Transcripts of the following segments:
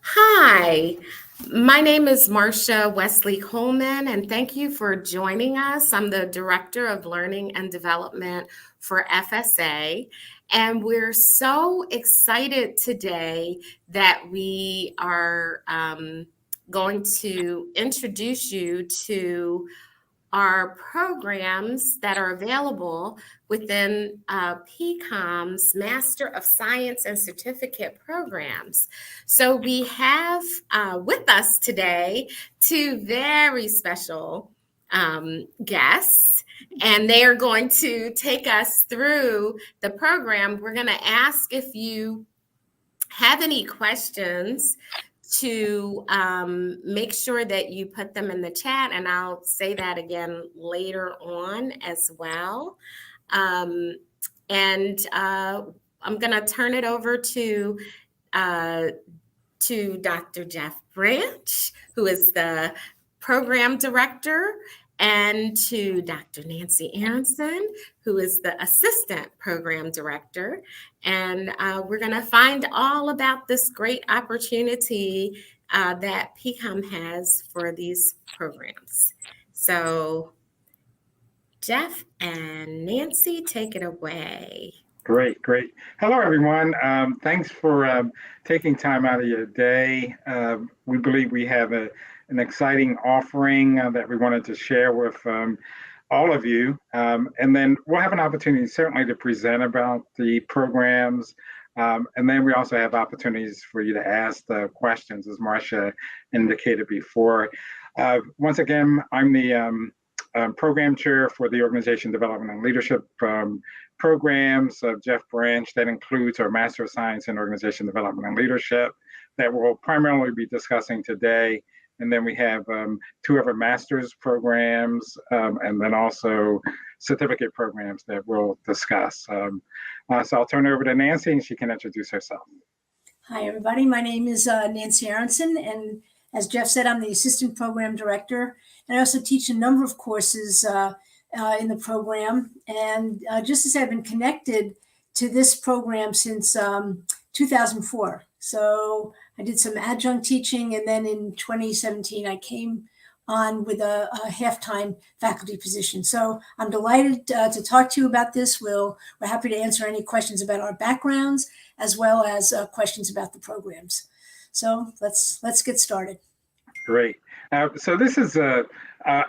Hi, my name is Marcia Wesley Coleman, and thank you for joining us. I'm the Director of Learning and Development for FSA, and we're so excited today that we are going to introduce you to are programs that are available within PCOM's Master of Science and Certificate programs. So we have with us today two very special guests, and they are going to take us through the program. We're going to ask if you have any questions to make sure that you put them in the chat, and I'll say that again later on as well. And I'm going to turn it over to Dr. Jeff Branch, who is the program director, and to Dr. Nancy Aronson, who is the assistant program director. And we're going to find all about this great opportunity that PCOM has for these programs. So, Jeff and Nancy, take it away. Great. Hello, everyone. Thanks for taking time out of your day. We believe we have an exciting offering that we wanted to share with all of you. And then we'll have an opportunity certainly to present about the programs. And then we also have opportunities for you to ask the questions, as Marcia indicated before. Once again, I'm the program chair for the Organization Development and Leadership programs of Jeff Branch. That includes our Master of Science in Organization Development and Leadership that we'll primarily be discussing today. And then we have two other master's programs and then also certificate programs that we'll discuss. So I'll turn it over to Nancy and she can introduce herself. Hi, everybody. My name is Nancy Aronson, and as Jeff said, I'm the assistant program director. And I also teach a number of courses in the program. And just as I've been connected to this program since 2004. So I did some adjunct teaching, and then in 2017, I came on with a half-time faculty position. So I'm delighted to talk to you about this. We're happy to answer any questions about our backgrounds, as well as questions about the programs. So let's get started. Great. So this is a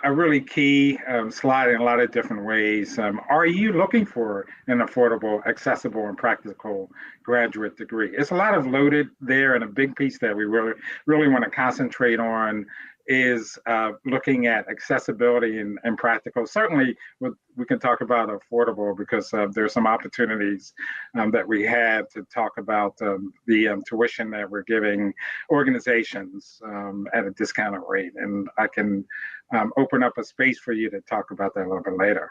really key slide in a lot of different ways. Are you looking for an affordable, accessible, and practical graduate degree? It's a lot of loaded there, and a big piece that we really want to concentrate on is looking at accessibility and practical. Certainly, we can talk about affordable because there's some opportunities that we have to talk about the tuition that we're giving organizations at a discounted rate. And I can open up a space for you to talk about that a little bit later.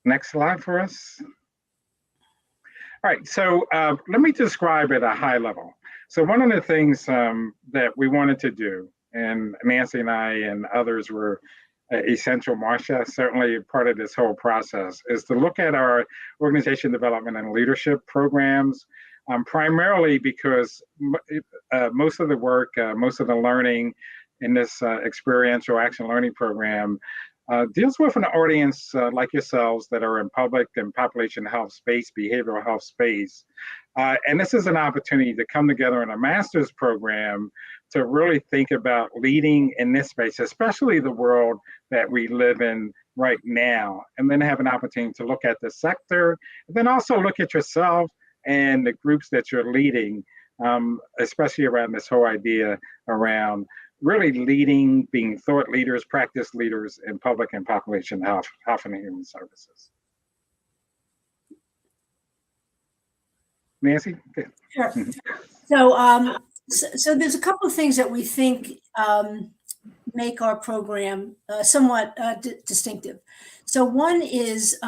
Next slide for us. All right, so let me describe at a high level. So one of the things that we wanted to do, and Nancy and I and others were essential, Marcia, certainly part of this whole process, is to look at our organization development and leadership programs, primarily because most of the work, most of the learning in this experiential action learning program deals with an audience like yourselves that are in public and population health space, behavioral health space. And this is an opportunity to come together in a master's program to really think about leading in this space, especially the world that we live in right now, and then have an opportunity to look at the sector, and then also look at yourself and the groups that you're leading, especially around this whole idea around really leading, being thought leaders, practice leaders in public and population health and human services. Nancy? Okay. Sure. So there's a couple of things that we think make our program somewhat distinctive. So one is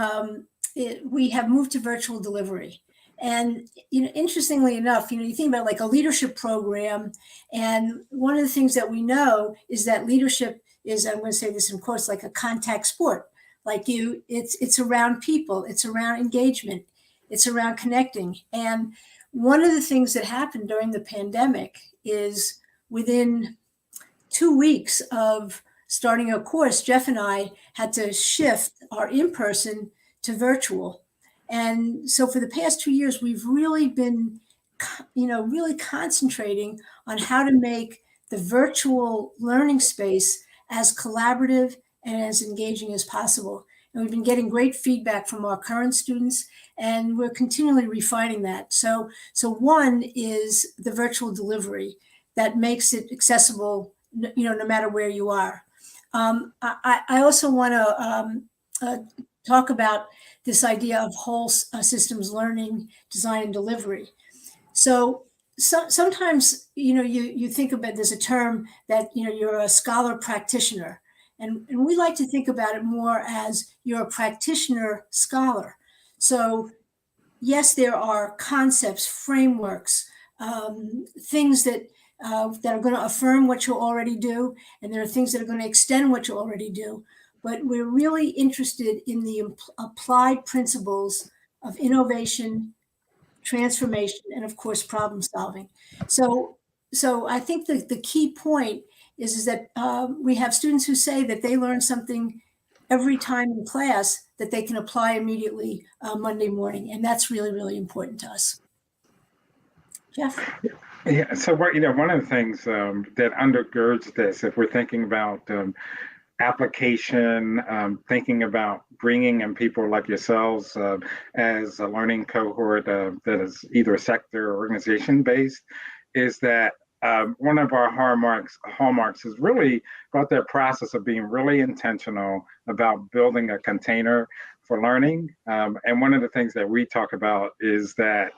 we have moved to virtual delivery. And, interestingly enough, you think about like a leadership program. And one of the things that we know is that leadership is, I'm going to say this in quotes, like a contact sport. Like it's around people, it's around engagement, it's around connecting. And one of the things that happened during the pandemic is within 2 weeks of starting a course, Jeff and I had to shift our in-person to virtual. And so for the past 2 years, we've really been, really concentrating on how to make the virtual learning space as collaborative and as engaging as possible. And we've been getting great feedback from our current students, and we're continually refining that. So one is the virtual delivery that makes it accessible, no matter where you are. I also want to talk about this idea of whole systems learning, design, and delivery. So sometimes, you think about, there's a term that, you're a scholar practitioner. And we like to think about it more as you're a practitioner scholar. So yes, there are concepts, frameworks, things that are going to affirm what you already do, and there are things that are going to extend what you already do. But we're really interested in the applied principles of innovation, transformation, and of course, problem solving. So I think the key point is that we have students who say that they learn something every time in class that they can apply immediately Monday morning, and that's really, really important to us. Jeff? Yeah, so one of the things that undergirds this, if we're thinking about application, thinking about bringing in people like yourselves as a learning cohort that is either sector or organization based, is that one of our hallmarks is really about that process of being really intentional about building a container for learning. And one of the things that we talk about is that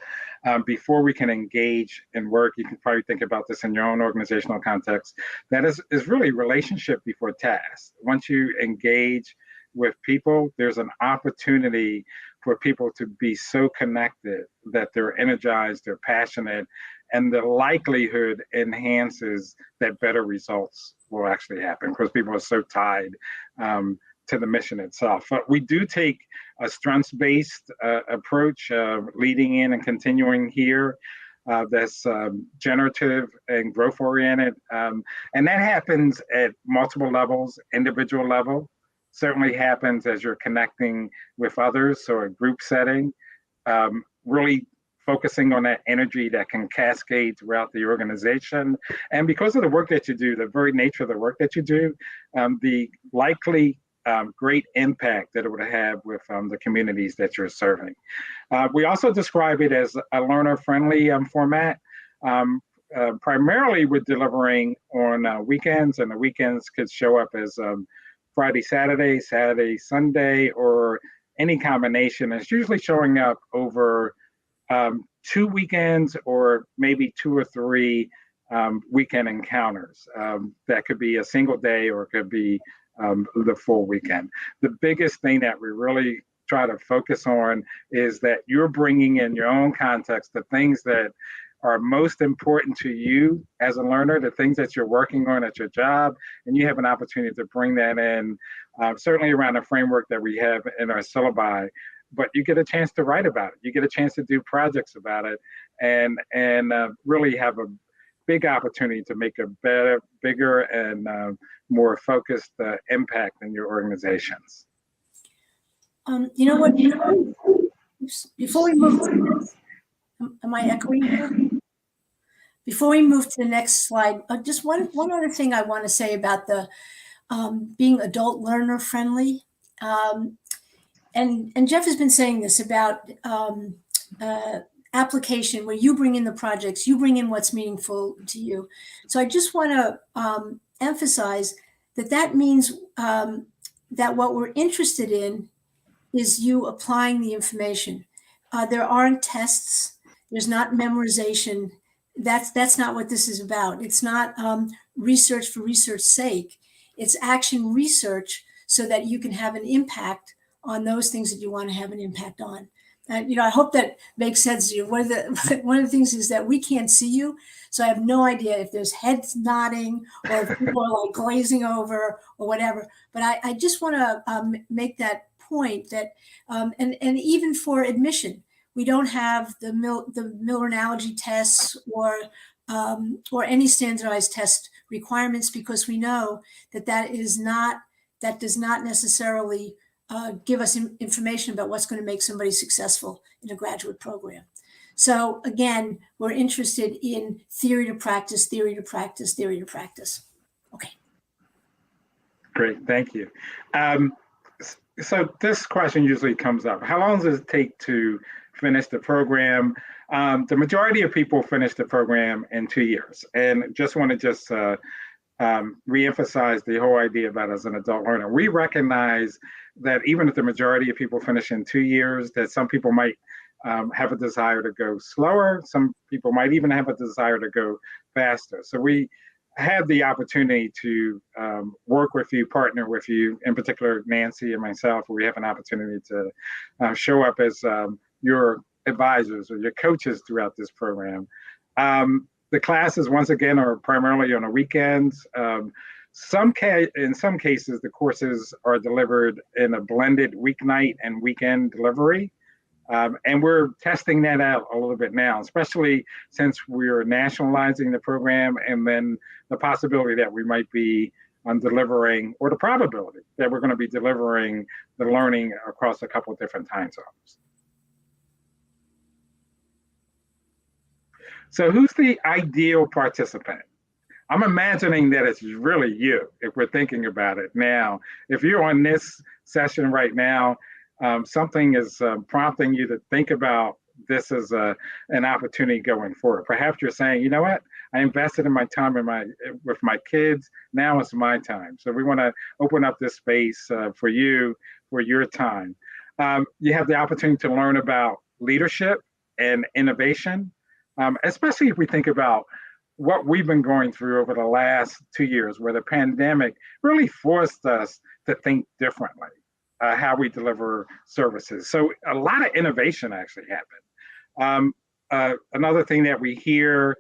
before we can engage in work, you can probably think about this in your own organizational context, that is really relationship before task. Once you engage with people, there's an opportunity for people to be so connected that they're energized, they're passionate, and the likelihood enhances that better results will actually happen because people are so tied to the mission itself. But we do take a strengths-based approach, leading in and continuing here, that's generative and growth-oriented. And that happens at multiple levels, individual level, certainly happens as you're connecting with others, so a group setting, really focusing on that energy that can cascade throughout the organization. And because of the work that you do, the very nature of the work that you do, the likely great impact that it would have with the communities that you're serving. We also describe it as a learner-friendly format. Primarily, we're delivering on weekends, and the weekends could show up as Friday, Saturday, Saturday, Sunday, or any combination. It's usually showing up over 2 weekends or maybe 2 or 3 weekend encounters. That could be a single day or it could be the full weekend. The biggest thing that we really try to focus on is that you're bringing in your own context, the things that are most important to you as a learner, the things that you're working on at your job, and you have an opportunity to bring that in, certainly around the framework that we have in our syllabi, but you get a chance to write about it. You get a chance to do projects about it and really have a big opportunity to make a better, bigger, and more focused impact in your organizations. You know what? Before we move to, am I echoing here? Before we move to the next slide, just one other thing I want to say about the being adult learner friendly. And Jeff has been saying this about application, where you bring in the projects, you bring in what's meaningful to you. So I just want to emphasize that means that what we're interested in is you applying the information. There aren't tests. There's not memorization. That's not what this is about. It's not research for research's sake. It's action research so that you can have an impact on those things that you want to have an impact on. And I hope that makes sense to you. One of the things is that we can't see you, so I have no idea if there's heads nodding or if people are like glazing over or whatever. But I just want to make that point that, and even for admission, we don't have the Miller analogy tests or any standardized test requirements, because we know that that does not necessarily give us information about what's going to make somebody successful in a graduate program. So again, we're interested in theory to practice, theory to practice, theory to practice. Okay. Great, thank you. So this question usually comes up. How long does it take to finish the program? The majority of people finish the program in 2 years. And just want to reemphasize the whole idea about as an adult learner. We recognize that even if the majority of people finish in 2 years, that some people might have a desire to go slower. Some people might even have a desire to go faster. So we had the opportunity to work with you, partner with you, in particular, Nancy and myself, where we have an opportunity to show up as your advisors or your coaches throughout this program. The classes, once again, are primarily on the weekends. In some cases, the courses are delivered in a blended weeknight and weekend delivery. And we're testing that out a little bit now, especially since we're nationalizing the program, and then the possibility that we might be delivering, or the probability that we're going to be delivering the learning across a couple of different time zones. So who's the ideal participant? I'm imagining that it's really you, if we're thinking about it now. If you're on this session right now, something is prompting you to think about this as an opportunity going forward. Perhaps you're saying, you know what, I invested in my time with my kids, now it's my time. So we want to open up this space for you, for your time. You have the opportunity to learn about leadership and innovation, especially if we think about what we've been going through over the last 2 years, where the pandemic really forced us to think differently. How we deliver services. So a lot of innovation actually happened. Another thing that we hear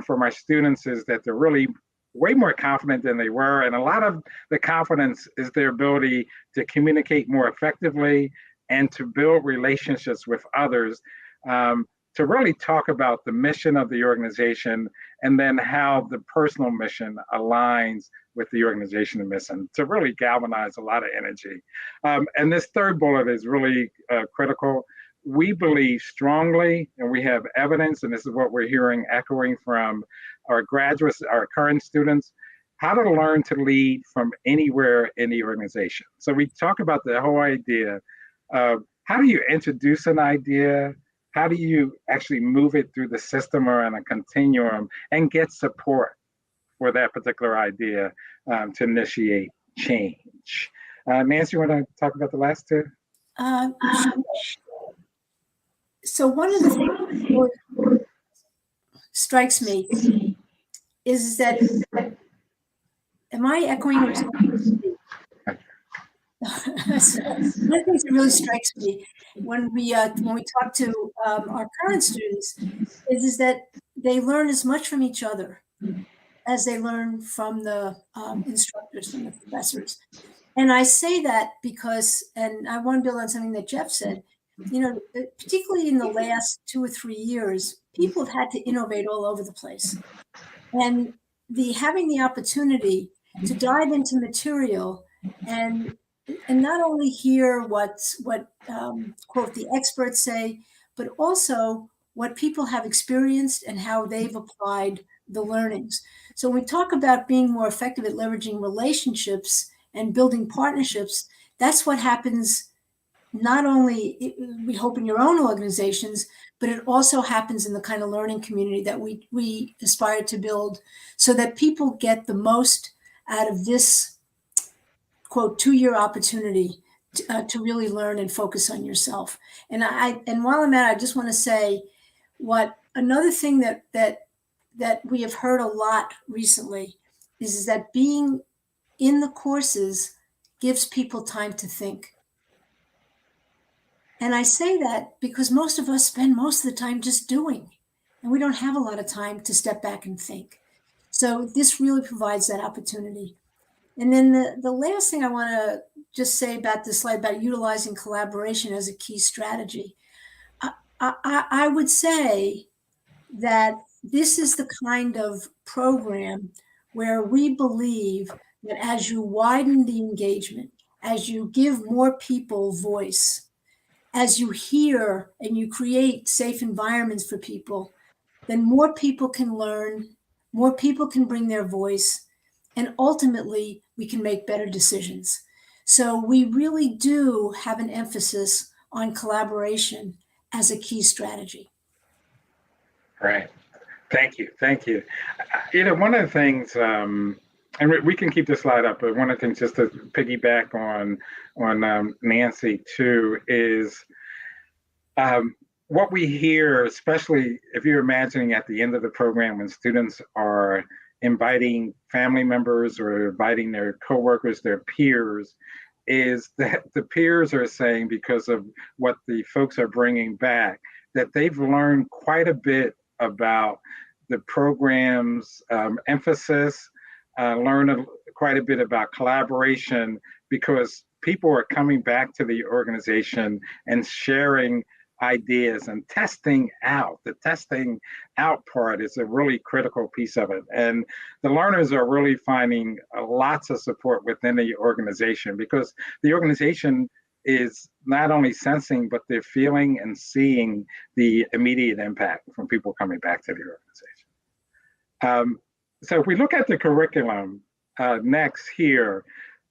from our students is that they're really way more confident than they were. And a lot of the confidence is their ability to communicate more effectively and to build relationships with others, to really talk about the mission of the organization and then how the personal mission aligns with the organization mission, to really galvanize a lot of energy. And this third bullet is really critical. We believe strongly, and we have evidence, and this is what we're hearing echoing from our graduates, our current students, how to learn to lead from anywhere in the organization. So we talk about the whole idea of how do you introduce an idea, how do you actually move it through the system or on a continuum and get support for that particular idea to initiate change. Nancy, you want to talk about the last two? So one of the things that strikes me is that, am I echoing or something? One of the things that really strikes me when we talk to our current students is that they learn as much from each other as they learn from the instructors, from the professors. And I say that because, and I want to build on something that Jeff said, you know, particularly in the last 2 or 3 years, people have had to innovate all over the place. And having the opportunity to dive into material and not only hear what quote the experts say, but also what people have experienced and how they've applied the learnings. So when we talk about being more effective at leveraging relationships and building partnerships, that's what happens not only, we hope, in your own organizations, but it also happens in the kind of learning community that we aspire to build, so that people get the most out of this, quote, 2-year opportunity to really learn and focus on yourself. And while I'm at it, I just want to say another thing that we have heard a lot recently is that being in the courses gives people time to think. And I say that because most of us spend most of the time just doing, and we don't have a lot of time to step back and think. So this really provides that opportunity. And then the last thing I want to just say about this slide, about utilizing collaboration as a key strategy. I would say that this is the kind of program where we believe that as you widen the engagement, as you give more people voice, as you hear and you create safe environments for people, then more people can learn, more people can bring their voice, and ultimately we can make better decisions. So we really do have an emphasis on collaboration as a key strategy. Right. Thank you. Thank you. One of the things, and we can keep this slide up, but one of the things just to piggyback on Nancy too is what we hear, especially if you're imagining at the end of the program when students are inviting family members or inviting their coworkers, their peers, is that the peers are saying, because of what the folks are bringing back, that they've learned quite a bit about the program's emphasis, learn quite a bit about collaboration, because people are coming back to the organization and sharing ideas and testing out. The testing out part is a really critical piece of it. And the learners are really finding lots of support within the organization, because the organization is not only sensing, but they're feeling and seeing the immediate impact from people coming back to the organization. So if we look at the curriculum next here,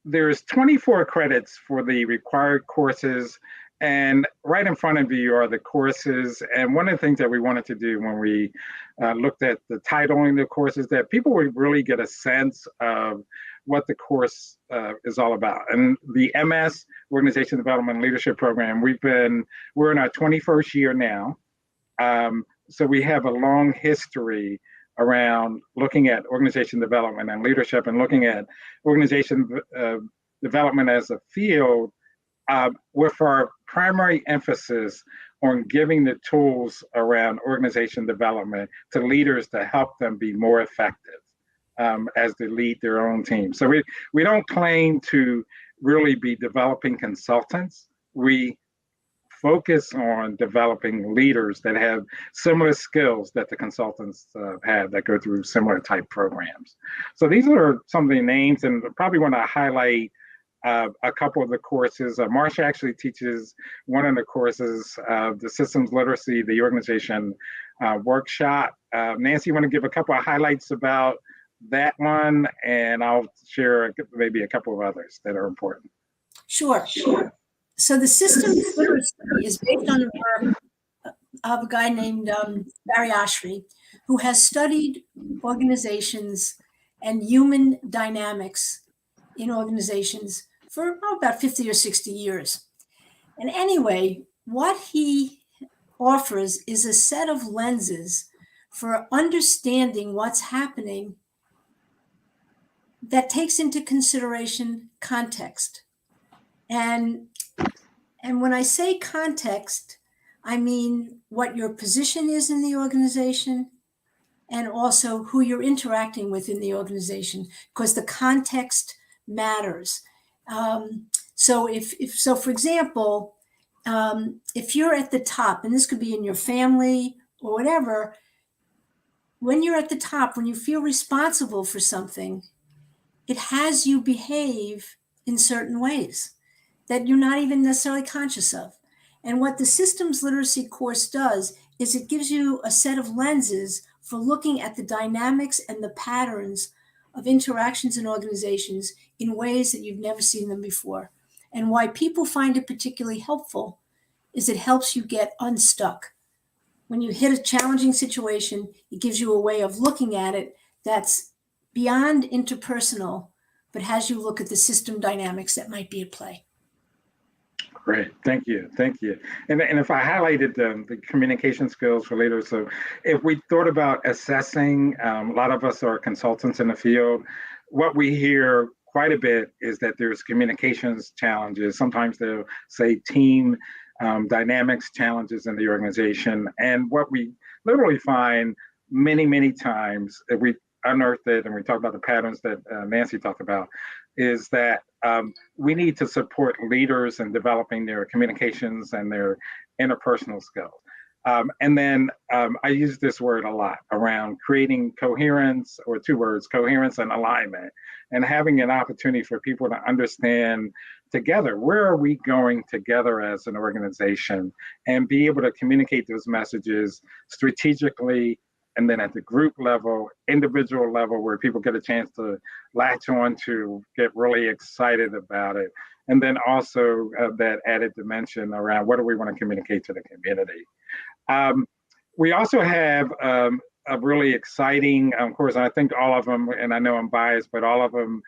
there's 24 credits for the required courses, and right in front of you are the courses. And one of the things that we wanted to do when we looked at the titling of the courses, that people would really get a sense of what the course is all about. And the MS, Organization Development and Leadership Program, we're in our 21st year now. So we have a long history around looking at organization development and leadership, and looking at organization development as a field, with our primary emphasis on giving the tools around organization development to leaders to help them be more effective as they lead their own team. So we don't claim to really be developing consultants. We focus on developing leaders that have similar skills that the consultants have, that go through similar type programs. So these are some of the names, and probably want to highlight a couple of the courses. Marcia actually teaches one of the courses, the systems literacy, the organization workshop. Nancy, you want to give a couple of highlights about that one, and I'll share maybe a couple of others that are important. Sure. So the systems literacy is based on the work of a guy named Barry Oshry, who has studied organizations and human dynamics in organizations for about 50 or 60 years. And anyway, what he offers is a set of lenses for understanding what's happening that takes into consideration context. And when I say context, I mean what your position is in the organization, and also who you're interacting with in the organization, because the context matters. So for example, if you're at the top, and this could be in your family or whatever, when you're at the top, when you feel responsible for something, it has you behave in certain ways that you're not even necessarily conscious of. And what the systems literacy course does is it gives you a set of lenses for looking at the dynamics and the patterns of interactions in organizations in ways that you've never seen them before. And why people find it particularly helpful is it helps you get unstuck. When you hit a challenging situation, it gives you a way of looking at it that's beyond interpersonal, but has you look at the system dynamics that might be at play. Great, thank you. And if I highlighted the communication skills for leaders, so if we thought about assessing, a lot of us are consultants in the field. What we hear quite a bit is that there's communications challenges. Sometimes they'll say team dynamics challenges in the organization. And what we literally find many times, if we unearth it and we talk about the patterns that Nancy talked about, is that we need to support leaders in developing their communications and their interpersonal skills. And then I use this word a lot around creating coherence, or two words, coherence and alignment, and having an opportunity for people to understand together, where are we going together as an organization, and be able to communicate those messages strategically, and then at the group level, individual level, where people get a chance to latch on to, get really excited about it. And then also that added dimension around what do we want to communicate to the community. We also have a really exciting, of course, I think all of them, and I know I'm biased, but all of them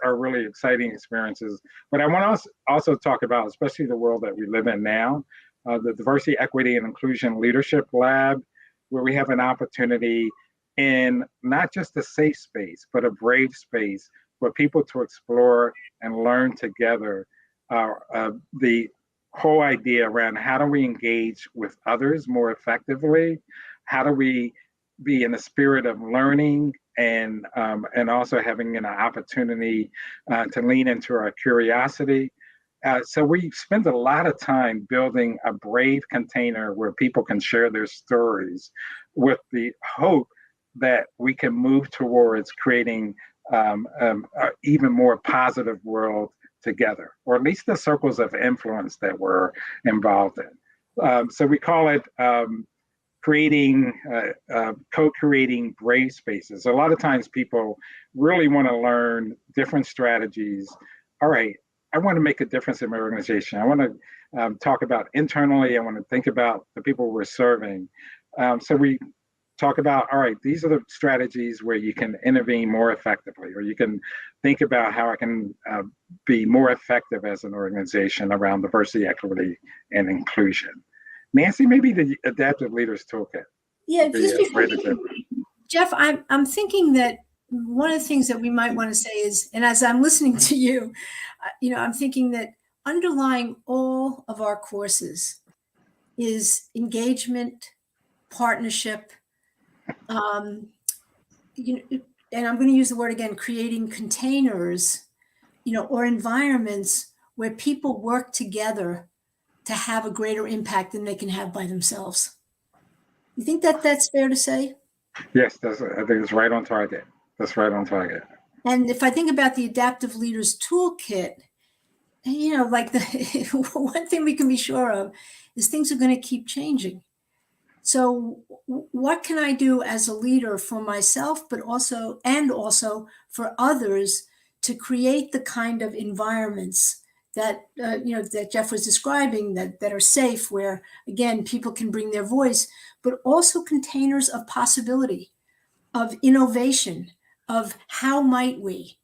are really exciting experiences. But I want to also talk about, especially the world that we live in now, the Diversity, Equity, and Inclusion Leadership Lab, where we have an opportunity in not just a safe space, but a brave space for people to explore and learn together the whole idea around how do we engage with others more effectively? How do we be in the spirit of learning and also having an opportunity to lean into our curiosity? So we spend a lot of time building a brave container where people can share their stories, with the hope that we can move towards creating an even more positive world together, or at least the circles of influence that we're involved in. So we call it co-creating brave spaces. A lot of times people really want to learn different strategies. All right, I want to make a difference in my organization. I want to talk about internally. I want to think about the people we're serving. So we talk about, all right, these are the strategies where you can intervene more effectively, or you can think about how I can be more effective as an organization around diversity, equity, and inclusion. Nancy, maybe the Adaptive Leaders Toolkit. Yeah, Jeff, I'm thinking that one of the things that we might want to say is, and as I'm listening to you, I'm thinking that underlying all of our courses is engagement, partnership, and I'm going to use the word again, creating containers, or environments where people work together to have a greater impact than they can have by themselves. You think that that's fair to say? Yes, I think it's right on target. That's right on target. And if I think about the Adaptive Leaders Toolkit, like the one thing we can be sure of is things are going to keep changing. So what can I do as a leader for myself, but also for others, to create the kind of environments that that Jeff was describing, that are safe, where again people can bring their voice, but also containers of possibility, of innovation, of how might we?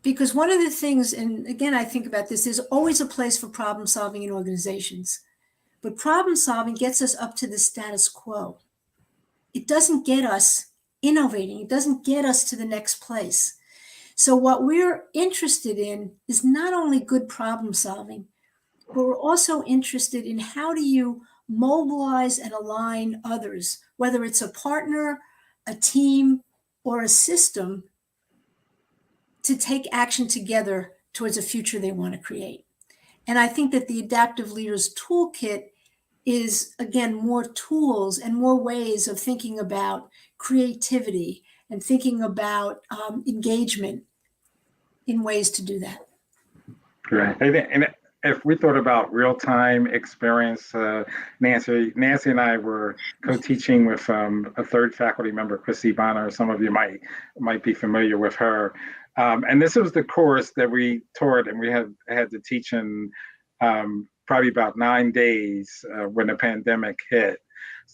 Because one of the things, and again I think about this, there's always a place for problem solving in organizations. But problem solving gets us up to the status quo. It doesn't get us innovating. It doesn't get us to the next place. So what we're interested in is not only good problem solving, but we're also interested in how do you mobilize and align others, whether it's a partner, a team, or a system, to take action together towards a future they want to create. And I think that the Adaptive Leaders Toolkit is, again, more tools and more ways of thinking about creativity and thinking about engagement in ways to do that. Right. And if we thought about real-time experience, Nancy and I were co-teaching with a third faculty member, Chrissy Bonner. Some of you might be familiar with her. And this was the course that we taught, and we had to teach in probably about 9 days when the pandemic hit.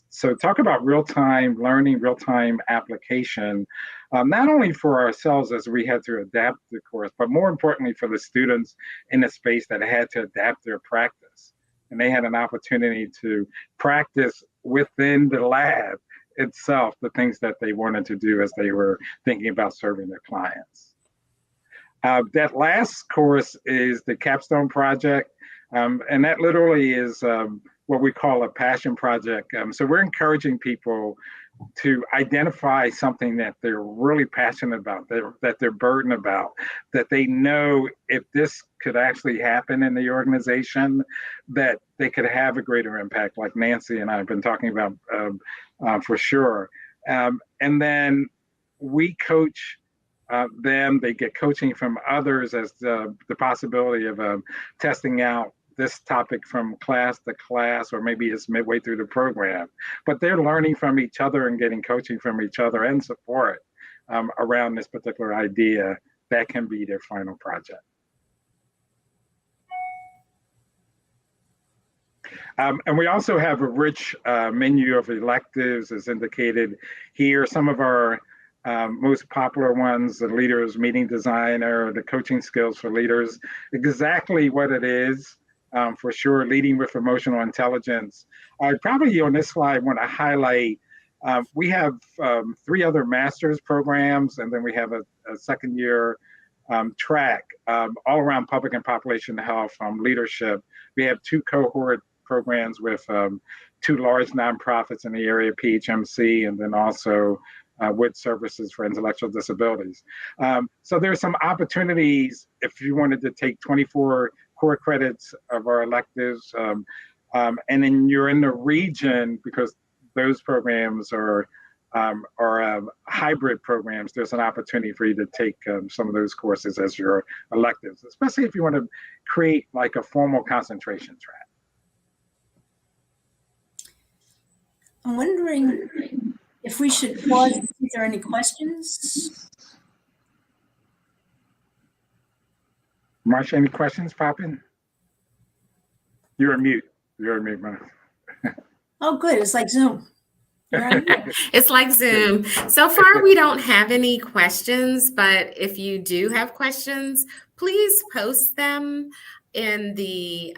So talk about real-time learning, real-time application, not only for ourselves as we had to adapt the course, but more importantly for the students in the space that had to adapt their practice. And they had an opportunity to practice within the lab itself the things that they wanted to do as they were thinking about serving their clients. That last course is the capstone project. And that literally is what we call a passion project. So we're encouraging people to identify something that they're really passionate about, that they're burdened about, that they know if this could actually happen in the organization, that they could have a greater impact, like Nancy and I have been talking about for sure. And then we coach them, they get coaching from others as the possibility of testing out this topic from class to class, or maybe it's midway through the program. But they're learning from each other and getting coaching from each other and support around this particular idea that can be their final project. And we also have a rich menu of electives as indicated here. Some of our most popular ones, the leaders meeting designer, the coaching skills for leaders, exactly what it is. For sure, leading with emotional intelligence. I probably on this slide want to highlight, we have 3 other master's programs, and then we have a second year track all around public and population health leadership. We have 2 cohort programs with 2 large nonprofits in the area, PHMC, and then also with services for intellectual disabilities. So there's some opportunities if you wanted to take 24 core credits of our electives, and then you're in the region, because those programs are hybrid programs. There's an opportunity for you to take some of those courses as your electives, especially if you want to create like a formal concentration track. I'm wondering if we should pause and see if there are any questions. Marsha, any questions popping? You're on mute. You're on mute, Marsha. Oh, good. It's like Zoom. It's like Zoom. So far, we don't have any questions, but if you do have questions, please post them in the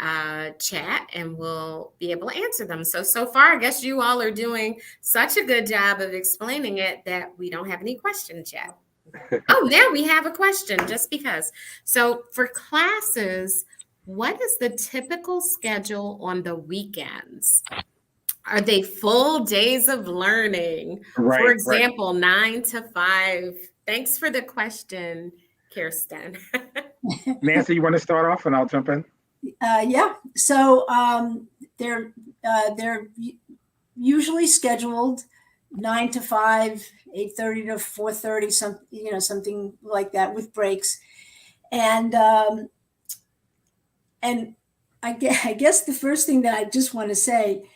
chat and we'll be able to answer them. So far, I guess you all are doing such a good job of explaining it that we don't have any questions yet. Oh, now we have a question, just because. So for classes, what is the typical schedule on the weekends? Are they full days of learning? Right, for example, 9 to 5? Thanks for the question, Kirsten. Nancy, you want to start off and I'll jump in? Yeah. So they're usually scheduled 9 to 5, 8:30 to 4:30, something like that, with breaks. And I guess the first thing that I just want to say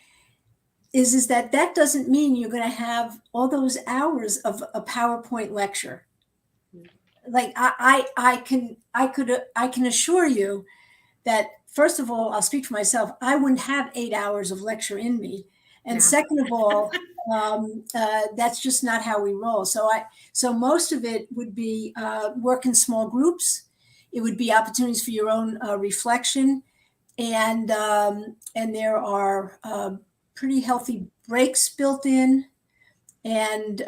is that doesn't mean you're going to have all those hours of a PowerPoint lecture. Like I can assure you that, first of all, I'll speak for myself. I wouldn't have 8 hours of lecture in me. And Yeah. Second of all, that's just not how we roll. So most of it would be work in small groups. It would be opportunities for your own reflection, and there are pretty healthy breaks built in, and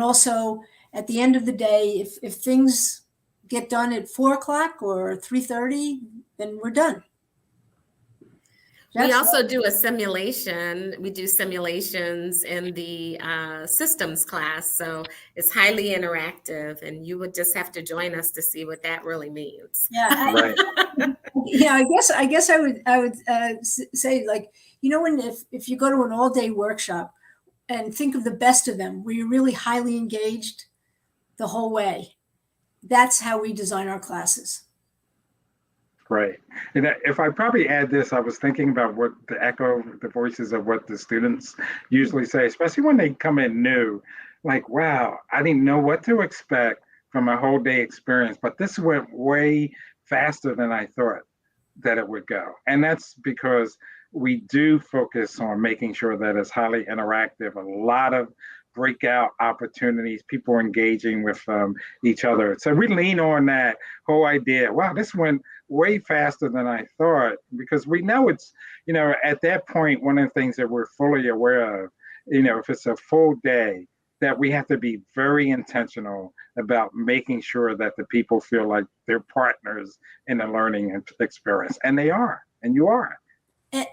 also at the end of the day, if things get done at 4:00 or 3:30, then we're done. We also do a simulation. We do simulations in the systems class. So it's highly interactive, and you would just have to join us to see what that really means. Yeah. Right. Yeah, I guess I would say, like, when if you go to an all-day workshop and think of the best of them, where you're really highly engaged the whole way, that's how we design our classes. Right. And if I probably add this, I was thinking about what the echo, the voices of what the students usually say, especially when they come in new, like, wow, I didn't know what to expect from a whole day experience, but this went way faster than I thought that it would go. And that's because we do focus on making sure that it's highly interactive, a lot of breakout opportunities, people engaging with each other. So we lean on that whole idea. Wow, this went way faster than I thought, because we know it's, at that point, one of the things that we're fully aware of, if it's a full day, that we have to be very intentional about making sure that the people feel like they're partners in the learning experience. And they are, and you are. And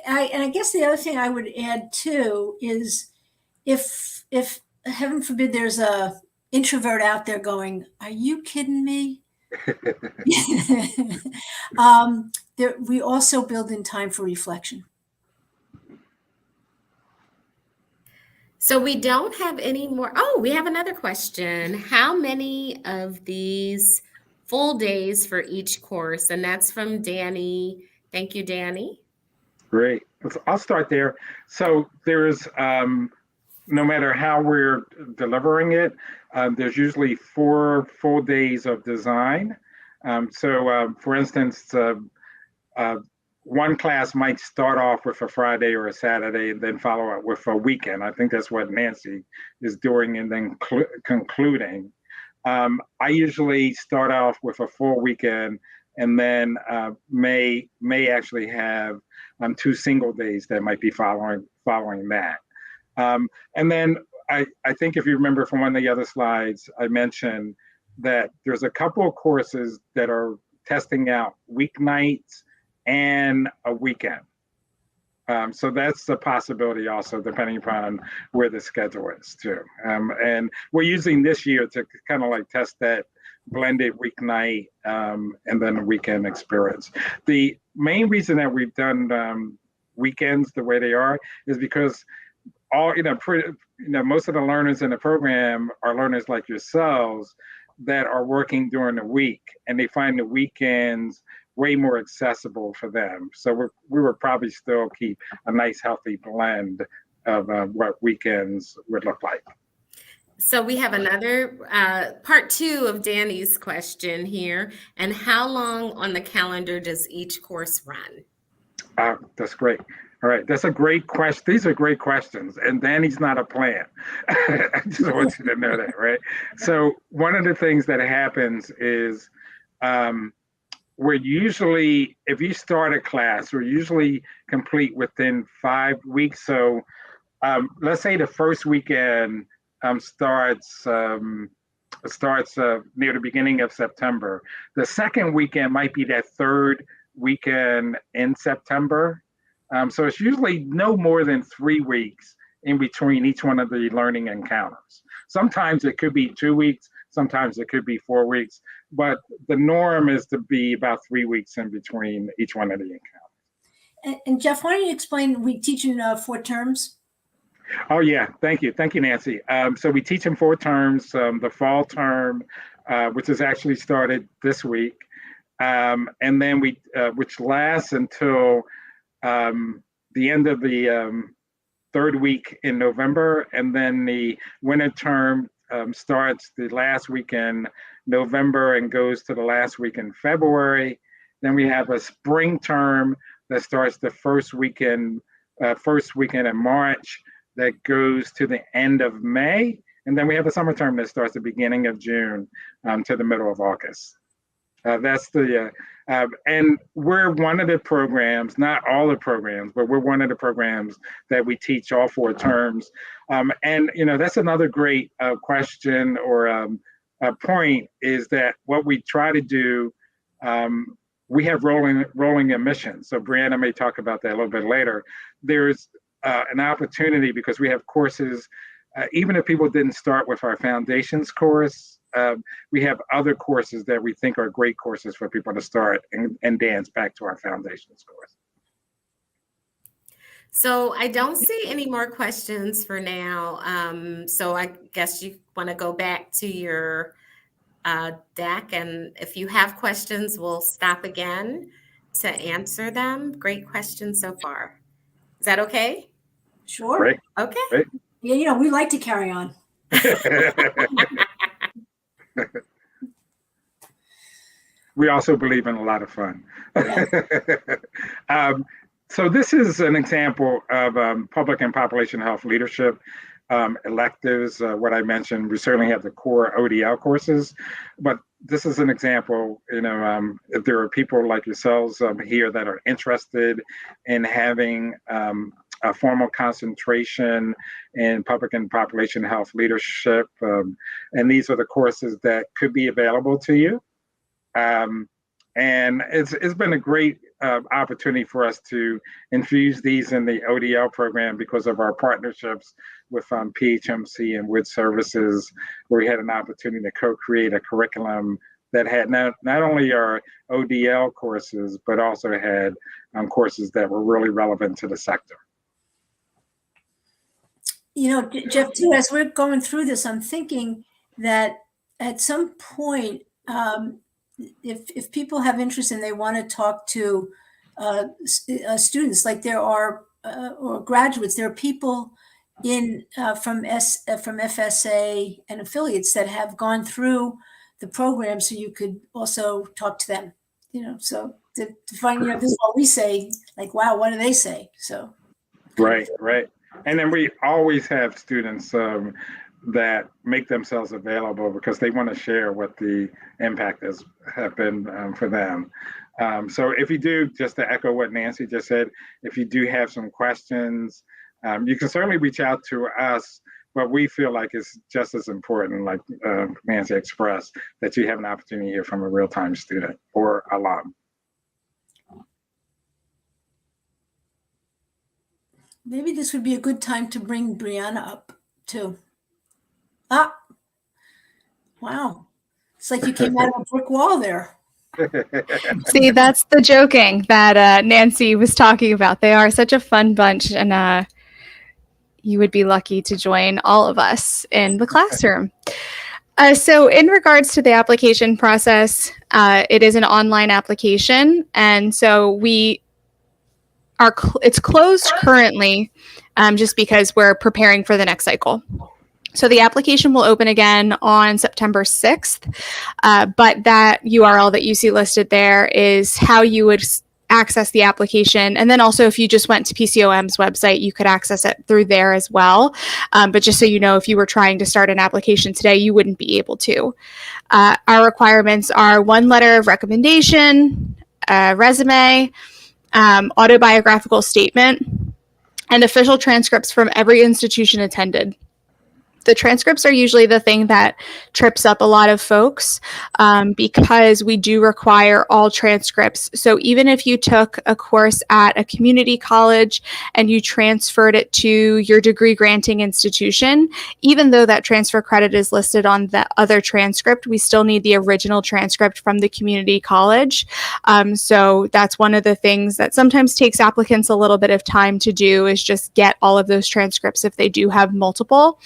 I guess the other thing I would add too is if heaven forbid there's a introvert out there going, "Are you kidding me?" We also build in time for reflection. So we don't have any more. Oh, we have another question. How many of these full days for each course? And that's from Danny. Thank you, Danny. Great. I'll start there. So there's, no matter how we're delivering it, there's usually 4 full days of design. For instance, one class might start off with a Friday or a Saturday and then follow up with a weekend. I think that's what Nancy is doing and then concluding. I usually start off with a full weekend and then may actually have 2 single days that might be following that. And then I think if you remember from one of the other slides, I mentioned that there's a couple of courses that are testing out weeknights and a weekend. So that's a possibility also, depending upon where the schedule is too. And we're using this year to kind of like test that blended weeknight and then a weekend experience. The main reason that we've done weekends the way they are is because most of the learners in the program are learners like yourselves that are working during the week, and they find the weekends way more accessible for them. So we would probably still keep a nice healthy blend of what weekends would look like. So we have another part 2 of Danny's question here. And how long on the calendar does each course run? That's great. All right, that's a great question. These are great questions, and Danny's not a plan. I just want you to know that, right? So one of the things that happens is we're usually, if you start a class, we're usually complete within 5 weeks. So let's say the first weekend starts near the beginning of September. The second weekend might be that third weekend in September. So it's usually no more than 3 weeks in between each one of the learning encounters. Sometimes it could be 2 weeks, sometimes it could be 4 weeks, but the norm is to be about 3 weeks in between each one of the encounters. And Jeff, why don't you explain, we teach in 4 terms? Oh yeah, thank you, Nancy. So we teach in 4 terms. The fall term, which has actually started this week, and then which lasts until the end of the 3rd week in November, and then the winter term starts the last week in November and goes to the last week in February. Then we have a spring term that starts the first weekend in March that goes to the end of May, and then we have a summer term that starts the beginning of June to the middle of August. That's the and we're one of the programs, not all the programs, but we're one of the programs that we teach all 4 terms. And that's another great question or a point is that what we try to do. We have rolling admissions. So Brianna may talk about that a little bit later. There's an opportunity because we have courses. Even if people didn't start with our foundations course, we have other courses that we think are great courses for people to start and dance back to our foundations course. So I don't see any more questions for now. So I guess you want to go back to your deck, and if you have questions, we'll stop again to answer them. Great questions so far. Is that okay? Sure. Great. Okay. Great. Yeah, we like to carry on. We also believe in a lot of fun. So this is an example of public and population health leadership electives. What I mentioned, we certainly have the core ODL courses, but this is an example. If there are people like yourselves here that are interested in having a formal concentration in public and population health leadership, and these are the courses that could be available to you. And it's been a great opportunity for us to infuse these in the ODL program because of our partnerships with PHMC and Wood Services, where we had an opportunity to co-create a curriculum that had not only our ODL courses, but also had courses that were really relevant to the sector. You know, Jeff, too, as we're going through this, I'm thinking that at some point, if people have interest and they want to talk to students, like there are or graduates, there are people in from FSA and affiliates that have gone through the program, so you could also talk to them. You know, so to find, you know, this is what we say, like, wow, what do they say? So right. And then we always have students that make themselves available because they want to share what the impact have been for them. So if you do, just to echo what Nancy just said, if you do have some questions, you can certainly reach out to us, but we feel like it's just as important, like Nancy expressed, that you have an opportunity to hear from a real-time student or alum. maybe this would be a good time to bring Brianna up too. Ah, wow. It's like you came out of a brick wall there. See, that's the joking that Nancy was talking about. They are such a fun bunch, and you would be lucky to join all of us in the classroom. So in regards to the application process, it is an online application, and so it's closed currently just because we're preparing for the next cycle. So the application will open again on September 6th, but that URL that you see listed there is how you would access the application. And then also if you just went to PCOM's website, you could access it through there as well. But just so you know, if you were trying to start an application today, you wouldn't be able to. Our requirements are 1 letter of recommendation, a resume, autobiographical statement, and official transcripts from every institution attended. The transcripts are usually the thing that trips up a lot of folks because we do require all transcripts. So even if you took a course at a community college and you transferred it to your degree granting institution, even though that transfer credit is listed on the other transcript, we still need the original transcript from the community college. So that's one of the things that sometimes takes applicants a little bit of time to do, is just get all of those transcripts if they do have multiple.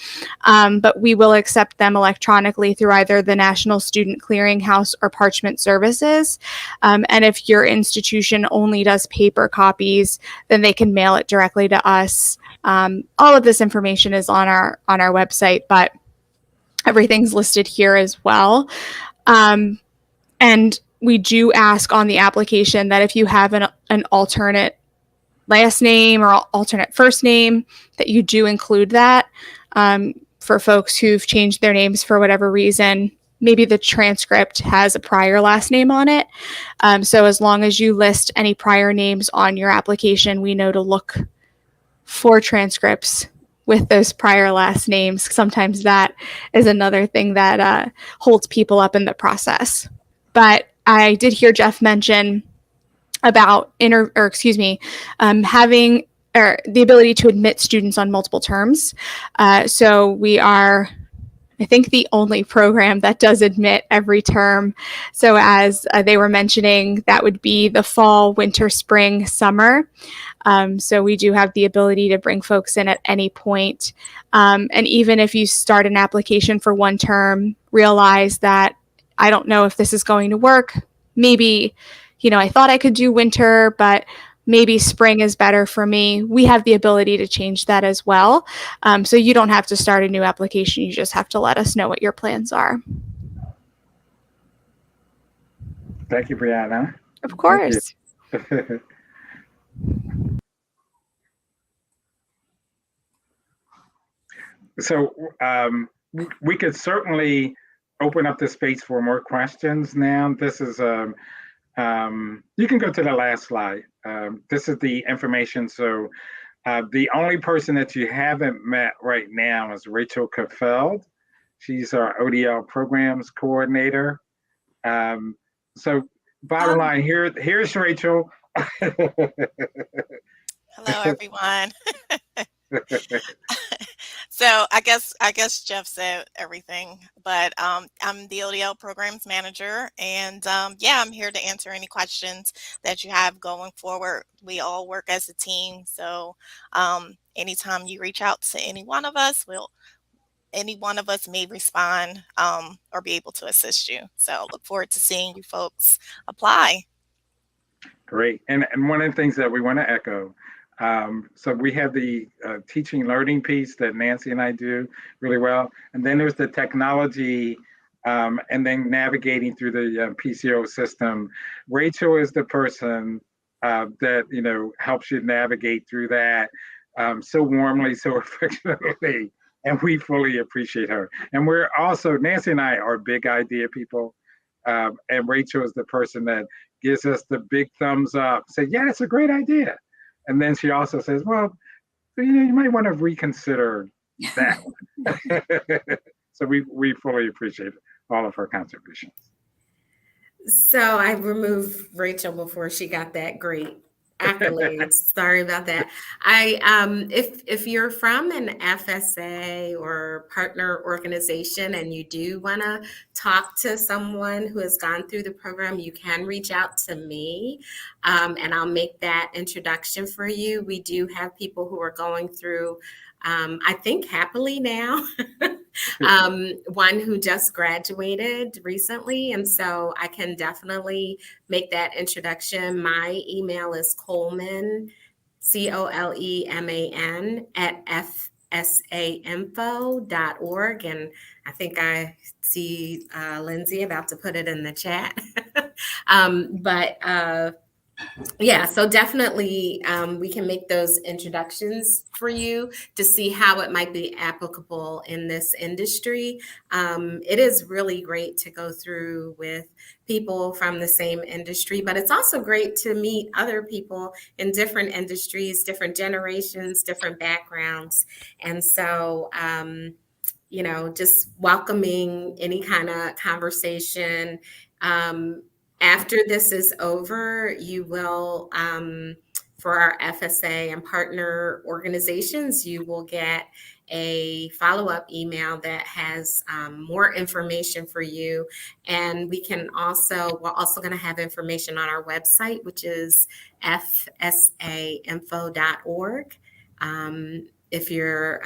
But we will accept them electronically through either the National Student Clearinghouse or Parchment Services. And if your institution only does paper copies, then they can mail it directly to us. All of this information is on our website, but everything's listed here as well. And we do ask on the application that if you have an alternate last name or alternate first name, that you do include that. For folks who've changed their names for whatever reason, maybe the transcript has a prior last name on it. So as long as you list any prior names on your application, we know to look for transcripts with those prior last names. Sometimes that is another thing that holds people up in the process. But I did hear Jeff mention about having the ability to admit students on multiple terms. So we are, I think, the only program that does admit every term. So as they were mentioning, that would be the fall, winter, spring, summer. So we do have the ability to bring folks in at any point. And even if you start an application for one term, realize that I don't know if this is going to work. Maybe, I thought I could do winter, but maybe spring is better for me. We have the ability to change that as well. So you don't have to start a new application. You just have to let us know what your plans are. Thank you, Brianna. Of course. So we could certainly open up the space for more questions now. This is, you can go to the last slide. This is the information. So the only person that you haven't met right now is Rachel Kafeld. She's our ODL programs coordinator. So bottom line, here's Rachel Hello, everyone. So I guess Jeff said everything, but I'm the ODL programs manager, and yeah, I'm here to answer any questions that you have going forward. We all work as a team, so anytime you reach out to any one of us may respond or be able to assist you. So look forward to seeing you folks apply. Great. And one of the things that we want to echo, so we have the teaching learning piece that Nancy and I do really well. And then there's the technology and then navigating through the PCO system. Rachel is the person that, helps you navigate through that so warmly, so affectionately. And we fully appreciate her. And we're also, Nancy and I are big idea people. And Rachel is the person that gives us the big thumbs up, say, yeah, that's a great idea. And then she also says, well, you might want to reconsider that. So we fully appreciate all of her contributions. So I removed Rachel before she got that great accolade. Sorry about that. If you're from an FSA or partner organization and you do want to talk to someone who has gone through the program, you can reach out to me, and I'll make that introduction for you. We do have people who are going through, I think happily now, one who just graduated recently. And so I can definitely make that introduction. My email is Coleman, COLEMAN @fsainfo.org. And I think I see Lindsay about to put it in the chat. Yeah, so definitely we can make those introductions for you to see how it might be applicable in this industry. It is really great to go through with people from the same industry, but it's also great to meet other people in different industries, different generations, different backgrounds. And so, just welcoming any kind of conversation. After this is over, you will, for our FSA and partner organizations, you will get a follow-up email that has more information for you. And we're also going to have information on our website, which is fsainfo.org. If you're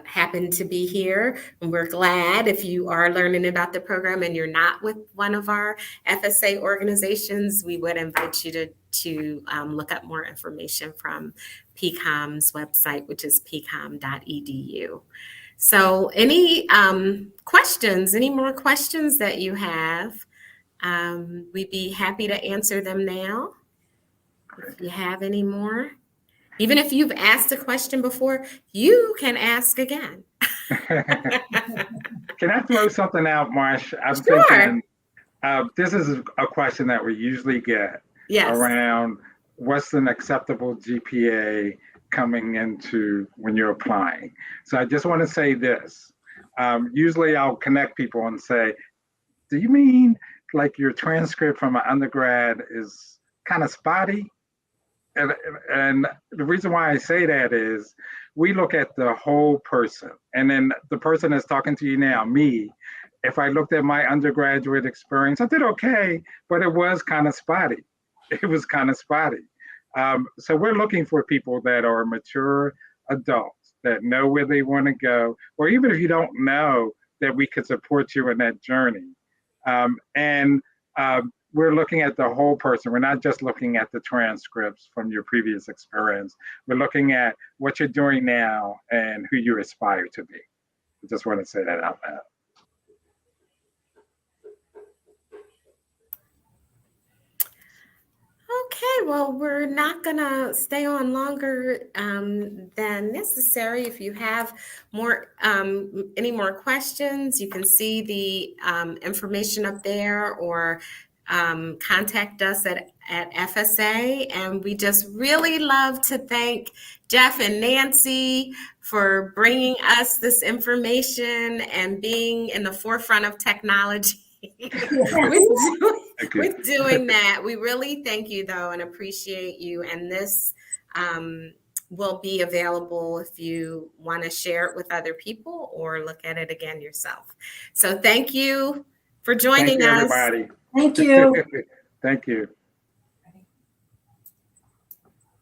happen to be here, and we're glad if you are learning about the program and you're not with one of our FSA organizations, we would invite you to look up more information from PCOM's website, which is pcom.edu. So any questions, any more questions that you have, we'd be happy to answer them now. If you have any more. Even if you've asked a question before, you can ask again. Can I throw something out, Marsh? I'm Sure. thinking this is a question that we usually get around what's an acceptable GPA coming into when you're applying. So I just want to say this. Usually I'll connect people and say, do you mean like your transcript from an undergrad is kind of spotty? And the reason why I say that is we look at the whole person. And then the person that's talking to you now, me, if I looked at my undergraduate experience, I did okay, but it was kind of spotty. It was kind of spotty. So we're looking for people that are mature adults that know where they want to go, or even if you don't know, that we could support you in that journey. We're looking at the whole person. We're not just looking at the transcripts from your previous experience. We're looking at what you're doing now and who you aspire to be. I just want to say that out loud. Okay, well, we're not gonna stay on longer than necessary. If you have more, any more questions, you can see the information up there, or contact us at FSA. And we just really love to thank Jeff and Nancy for bringing us this information and being in the forefront of technology. Thank you. with doing that. We really thank you, though, and appreciate you. And this will be available if you want to share it with other people or look at it again yourself. So thank you for joining Thank you, us. everybody. Thank you. Thank you.